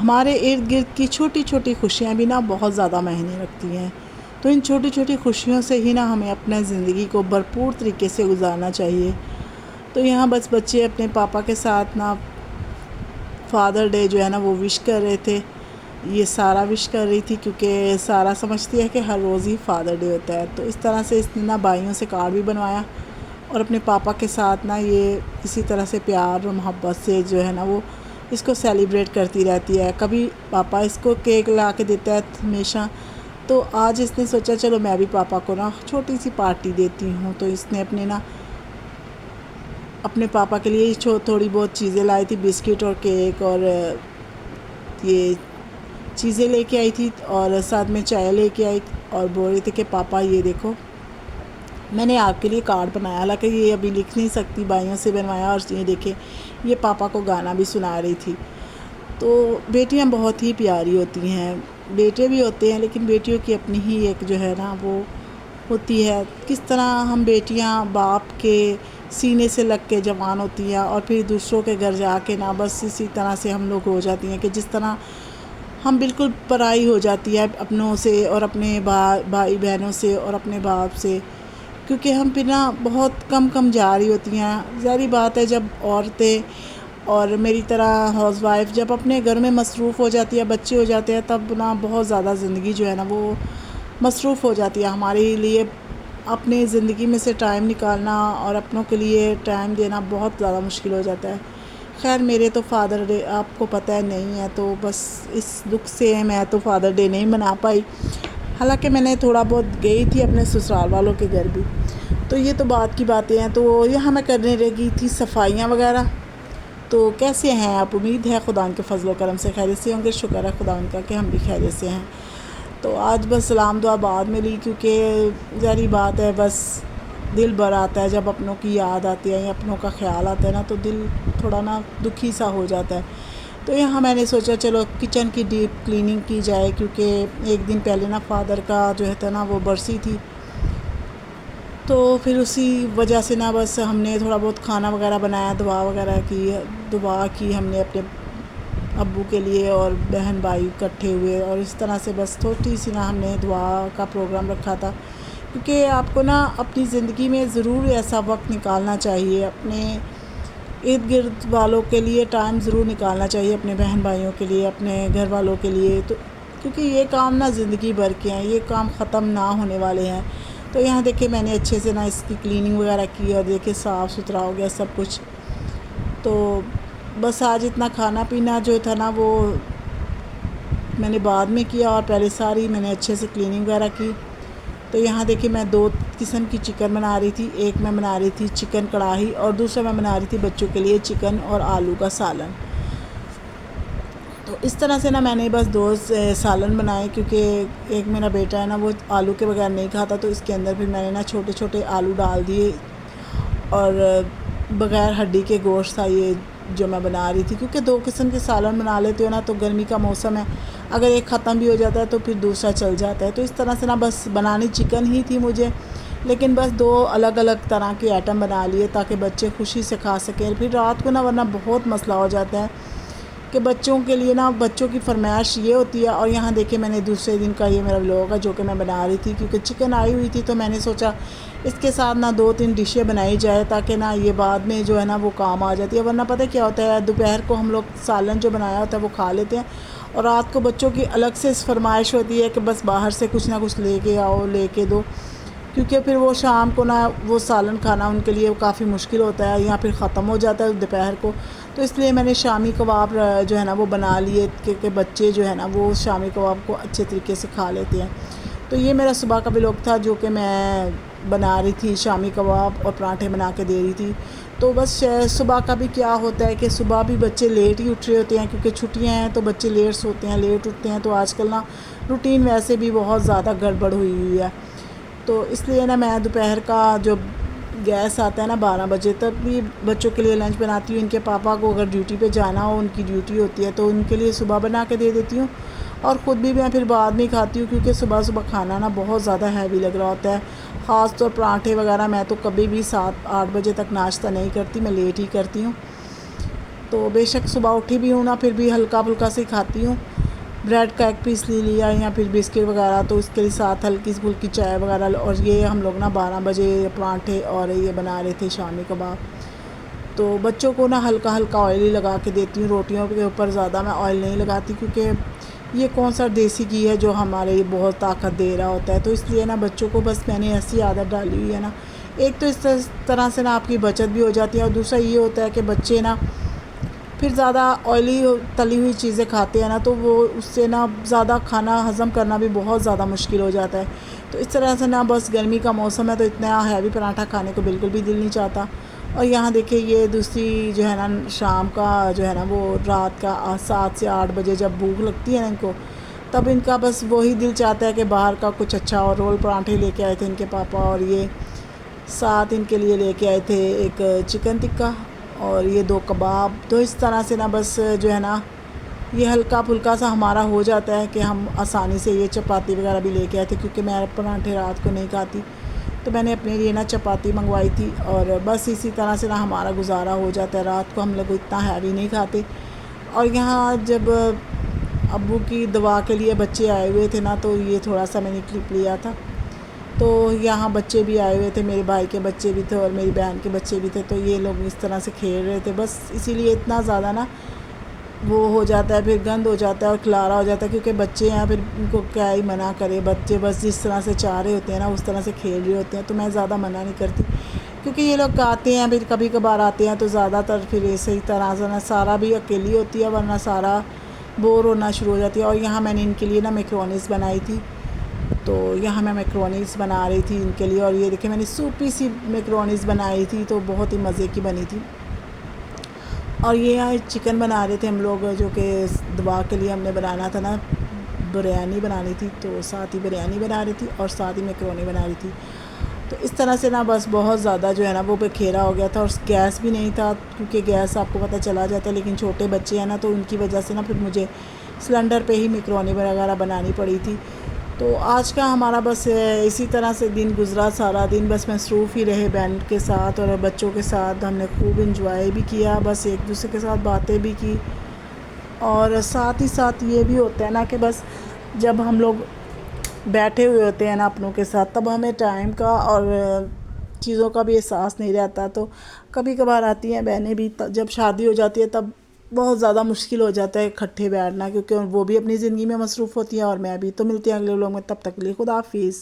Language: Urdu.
ہمارے ارد گرد کی چھوٹی چھوٹی خوشیاں بھی نا بہت زیادہ معنی رکھتی ہیں، تو ان چھوٹی چھوٹی خوشیوں سے ہی نا ہمیں اپنے زندگی کو بھرپور طریقے سے گزارنا چاہیے۔ تو یہاں بس بچے اپنے پاپا کے ساتھ نا فادر ڈے جو ہے نا وہ وش کر رہے تھے۔ یہ سارا وش کر رہی تھی کیونکہ سارا سمجھتی ہے کہ ہر روز ہی فادر ڈے ہوتا ہے، تو اس طرح سے اس نے نا بھائیوں سے کارڈ بھی بنوایا اور اپنے پاپا کے ساتھ نا یہ اسی طرح سے پیار اور محبت سے جو ہے نا وہ اس کو سیلیبریٹ کرتی رہتی ہے۔ کبھی پاپا اس کو کیک لا کے دیتا ہے ہمیشہ، تو آج اس نے سوچا چلو میں بھی پاپا کو نا چھوٹی سی پارٹی دیتی ہوں، تو اس نے اپنے پاپا کے لیے تھوڑی بہت چیزیں لائی تھی، بسکٹ اور کیک اور یہ چیزیں لے کے آئی تھی، اور ساتھ میں چائے لے کے آئی اور بول رہی تھی کہ پاپا یہ دیکھو میں نے آپ کے لیے کارڈ بنایا، حالانکہ یہ ابھی لکھ نہیں سکتی، بھائیوں سے بنوایا، اور یہ دیکھے یہ پاپا کو گانا بھی سنا رہی تھی۔ تو بیٹیاں بہت ہی پیاری ہوتی ہیں، بیٹے بھی ہوتے ہیں لیکن بیٹیوں کی اپنی ہی ایک جو ہے نا وہ ہوتی ہے۔ کس طرح ہم بیٹیاں باپ کے سینے سے لگ کے جوان ہوتی ہیں اور پھر دوسروں کے گھر جا کے نا بس اسی طرح سے ہم لوگ ہو جاتی ہیں کہ جس طرح ہم بالکل پرائی ہو جاتی ہے اپنوں سے اور اپنے بھائی بہنوں سے اور اپنے باپ سے، کیونکہ ہم پھر نا بہت کم جا رہی ہوتی ہیں۔ ظاہری بات ہے جب عورتیں اور میری طرح ہاؤس وائف جب اپنے گھر میں مصروف ہو جاتی ہے، بچے ہو جاتے ہیں، تب نا بہت زیادہ زندگی جو ہے نا وہ مصروف ہو جاتی ہے۔ ہمارے لیے اپنی زندگی میں سے ٹائم نکالنا اور اپنوں کے لیے ٹائم دینا بہت زیادہ مشکل ہو جاتا ہے۔ خیر میرے تو فادر ڈے آپ کو پتہ ہے نہیں ہے، تو بس اس دکھ سے میں تو فادر ڈے نہیں منا پائی، حالانکہ میں نے تھوڑا بہت گئی تھی اپنے سسرال والوں کے گھر بھی۔ تو یہ تو بعد کی باتیں ہیں۔ تو یہاں میں کرنے لگی تھی صفائیاں وغیرہ۔ تو کیسے ہیں آپ؟ امید ہے خدا ان کے فضل و کرم سے خیریت سے ہوں گے، شکر ہے خدا ان کا کہ ہم بھی خیریت سے ہیں۔ تو آج بس سلام دعا بعد میں لی، کیونکہ ظاہری بات ہے بس دل بھر آتا ہے جب اپنوں کی یاد آتی ہے یا اپنوں کا خیال آتا ہے نا، تو دل تھوڑا نا دکھی سا ہو جاتا ہے۔ تو یہاں میں نے سوچا چلو کچن کی ڈیپ کلیننگ کی جائے، کیونکہ ایک دن پہلے نا فادر کا جو ہے نا وہ برسی تھی، تو پھر اسی وجہ سے نا بس ہم نے تھوڑا بہت کھانا وغیرہ بنایا، دعا کی ہم نے اپنے ابو کے لیے، اور بہن بھائی اکٹھے ہوئے، اور اس طرح سے بس تھوڑی سی نا ہم نے دعا کا پروگرام رکھا تھا، کیونکہ آپ کو نا اپنی زندگی میں ضرور ایسا وقت نکالنا چاہیے، اپنے ارد گرد والوں کے لیے ٹائم ضرور نکالنا چاہیے، اپنے بہن بھائیوں کے لیے، اپنے گھر والوں کے لیے، تو کیونکہ یہ کام نا زندگی بھر کے ہیں، یہ کام ختم نہ ہونے والے ہیں۔ تو یہاں دیکھیں میں نے اچھے سے نا اس کی کلیننگ وغیرہ کی، اور دیکھیں صاف ستھرا ہو گیا سب کچھ۔ تو بس آج اتنا کھانا پینا جو تھا نا وہ میں نے بعد میں کیا، اور پہلے ساری میں نے اچھے سے کلیننگ وغیرہ کی۔ تو یہاں دیکھیں میں 2 قسم کی چکن بنا رہی تھی، ایک میں بنا رہی تھی چکن کڑاہی، اور دوسرا میں بنا رہی تھی بچوں کے لیے چکن اور آلو کا سالن۔ تو اس طرح سے نا میں نے بس 2 سالن بنائے، کیونکہ ایک میرا بیٹا ہے نا وہ آلو کے بغیر نہیں کھاتا، تو اس کے اندر پھر میں نے نا چھوٹے چھوٹے آلو ڈال دیے، اور بغیر ہڈی کے گوشت تھا یہ جو میں بنا رہی تھی، کیونکہ 2 قسم کے سالن بنا لیتے ہو نا، تو گرمی کا موسم ہے، اگر ایک ختم بھی ہو جاتا ہے تو پھر دوسرا چل جاتا ہے۔ تو اس طرح سے نا بس بنانی چکن ہی تھی مجھے، لیکن بس 2 الگ الگ طرح کے آئٹم بنا لیے تاکہ بچے خوشی سے کھا سکیں۔ پھر رات کو نا ورنہ بہت مسئلہ ہو جاتا ہے کہ بچوں کے لیے نا بچوں کی فرمائش یہ ہوتی ہے۔ اور یہاں دیکھیں میں نے دوسرے دن کا یہ میرا ولاگ ہے جو کہ میں بنا رہی تھی، کیونکہ چکن آئی ہوئی تھی، تو میں نے سوچا اس کے ساتھ نا 2-3 ڈشیں بنائی جائے، تاکہ نا یہ بعد میں جو ہے نا وہ کام آ جاتی ہے، ورنہ پتہ کیا ہوتا ہے دوپہر کو ہم لوگ سالن جو بنایا ہوتا ہے وہ کھا لیتے ہیں، اور رات کو بچوں کی الگ سے فرمائش ہوتی ہے کہ بس باہر سے کچھ نہ کچھ لے کے آؤ، لے کے دو، کیونکہ پھر وہ شام کو نا وہ سالن کھانا ان کے لیے کافی مشکل ہوتا ہے، یا پھر ختم ہو جاتا ہے دوپہر کو۔ تو اس لیے میں نے شامی کباب جو ہے نا وہ بنا لیے، کیونکہ بچے جو ہے نا وہ شامی کباب کو اچھے طریقے سے کھا لیتے ہیں۔ تو یہ میرا صبح کا ولاگ تھا جو کہ میں بنا رہی تھی، شامی کباب اور پراٹھے بنا کے دے رہی تھی۔ تو بس صبح کا بھی کیا ہوتا ہے کہ صبح بھی بچے لیٹ ہی اٹھ رہے ہوتے ہیں، کیونکہ چھٹیاں ہیں تو بچے لیٹ سوتے ہیں، لیٹ اٹھتے ہیں، تو آج کل نا روٹین ویسے بھی بہت زیادہ گڑبڑ ہوئی ہے۔ تو اس لیے نا میں دوپہر کا جو گیس آتا ہے نا 12 بجے تک بھی بچوں کے لیے لنچ بناتی ہوں، ان کے پاپا کو اگر ڈیوٹی پہ جانا ہو، ان کی ڈیوٹی ہوتی ہے، تو ان کے لیے صبح بنا کے دے دیتی ہوں، اور خود بھی میں پھر بعد میں کھاتی ہوں، کیونکہ صبح کھانا نا بہت زیادہ ہیوی لگ رہا ہوتا ہے، خاص طور پراٹھے وغیرہ میں تو کبھی بھی 7-8 بجے تک ناشتہ نہیں کرتی، میں لیٹ ہی کرتی ہوں۔ تو بے شک صبح اٹھی بھی ہوں نا پھر بھی ہلکا پھلکا سے کھاتی ہوں. بریڈ کا ایک پیس لے لیا یا پھر بسکٹ وغیرہ, تو اس کے ساتھ ہلکی سی پھلکی چائے وغیرہ. اور یہ ہم لوگ نا 12 بجے پراٹھے اور یہ بنا رہے تھے شامی کباب. تو بچوں کو نا ہلکا ہلکا آئل ہی لگا کے دیتی ہوں, روٹیوں کے اوپر زیادہ میں آئل نہیں لگاتی, کیونکہ یہ کون سا دیسی گھی ہے جو ہمارے یہ بہت طاقت دے رہا ہوتا ہے. تو اس لیے نا بچوں کو بس میں نے ایسی عادت ڈالی ہوئی ہے نا, ایک تو اس طرح سے نا آپ کی بچت بھی ہو جاتی ہے, اور دوسرا یہ ہوتا ہے کہ بچے نا پھر زیادہ آئلی تلی ہوئی چیزیں کھاتے ہیں نا, تو وہ اس سے نا زیادہ کھانا ہضم کرنا بھی بہت زیادہ مشکل ہو جاتا ہے. تو اس طرح سے نا بس گرمی کا موسم ہے تو اتنا ہیوی پراٹھا کھانے کو بالکل بھی دل نہیں چاہتا. اور یہاں دیکھیں یہ دوسری جو ہے نا شام کا جو ہے نا وہ رات کا 7 سے 8 بجے جب بھوک لگتی ہے نا ان کو, تب ان کا بس وہی دل چاہتا ہے کہ باہر کا کچھ اچھا, اور رول پراٹھے لے کے آئے تھے ان کے پاپا, اور یہ ساتھ ان کے لیے لے کے آئے تھے ایک چکن ٹکا اور یہ 2 کباب. تو اس طرح سے نا بس جو ہے نا یہ ہلکا پھلکا سا ہمارا ہو جاتا ہے کہ ہم آسانی سے یہ چپاتی وغیرہ بھی لے کے آئے تھے, کیونکہ میں پراٹھے رات کو نہیں کھاتی, تو میں نے اپنے لیے نا چپاتی منگوائی تھی. اور بس اسی طرح سے نا ہمارا گزارا ہو جاتا ہے, رات کو ہم لوگ اتنا ہیوی نہیں کھاتے. اور یہاں جب ابو کی دوا کے لیے بچے آئے ہوئے تھے نا, تو یہ تھوڑا سا میں نے کلپ لیا تھا. تو یہاں بچے بھی آئے ہوئے تھے, میرے بھائی کے بچے بھی تھے اور میری بہن کے بچے بھی تھے, تو یہ لوگ اس طرح سے کھیل رہے تھے. بس اسی لیے اتنا زیادہ نا وہ ہو جاتا ہے, پھر گند ہو جاتا ہے اور کھلارا ہو جاتا ہے, کیونکہ بچے ہیں پھر ان کو کیا ہی منع کرے. بچے بس جس طرح سے چاہ رہے ہوتے ہیں نا اس طرح سے کھیل رہے ہوتے ہیں, تو میں زیادہ منع نہیں کرتی, کیونکہ یہ لوگ آتے ہیں پھر کبھی کبھار آتے ہیں, تو زیادہ تر پھر اسی طرح سے نا سارا بھی اکیلی ہوتی ہے, ورنہ سارا بور ہونا شروع ہو جاتی ہے. اور یہاں میں نے ان کے لیے نا میکرونیز بنائی تھی, تو یہاں میں میکرونیز بنا رہی تھی ان کے لیے. اور یہ دیکھیں میں نے سوپی سی میکرونیز بنائی تھی, تو بہت ہی مزے کی بنی تھی. اور یہ چکن بنا رہے تھے ہم لوگ, جو کہ دعا کے لیے ہم نے بنانا تھا نا, بریانی بنانی تھی, تو ساتھ ہی بریانی بنا رہی تھی اور ساتھ ہی میکرونی بنا رہی تھی. تو اس طرح سے نا بس بہت زیادہ جو ہے نا وہ بکھیرا ہو گیا تھا, اور گیس بھی نہیں تھا, کیونکہ گیس آپ کو پتہ چلا جاتا ہے, لیکن چھوٹے بچے ہیں نا تو ان کی وجہ سے نا پھر مجھے سلنڈر پہ ہی میکرونی وغیرہ بنانی پڑی تھی. تو آج کا ہمارا بس اسی طرح سے دن گزرا, سارا دن بس مصروف ہی رہے بہن کے ساتھ اور بچوں کے ساتھ. ہم نے خوب انجوائے بھی کیا, بس ایک دوسرے کے ساتھ باتیں بھی کی, اور ساتھ ہی ساتھ یہ بھی ہوتا ہے نا کہ بس جب ہم لوگ بیٹھے ہوئے ہوتے ہیں نا اپنوں کے ساتھ, تب ہمیں ٹائم کا اور چیزوں کا بھی احساس نہیں رہتا. تو کبھی کبھار آتی ہیں بہنیں بھی, جب شادی ہو جاتی ہے تب بہت زیادہ مشکل ہو جاتا ہے اکٹھے بیٹھنا, کیونکہ وہ بھی اپنی زندگی میں مصروف ہوتی ہیں اور میں بھی. تو ملتے ہیں اگلے لوگ میں, تب تک کے لیے خدا حافظ.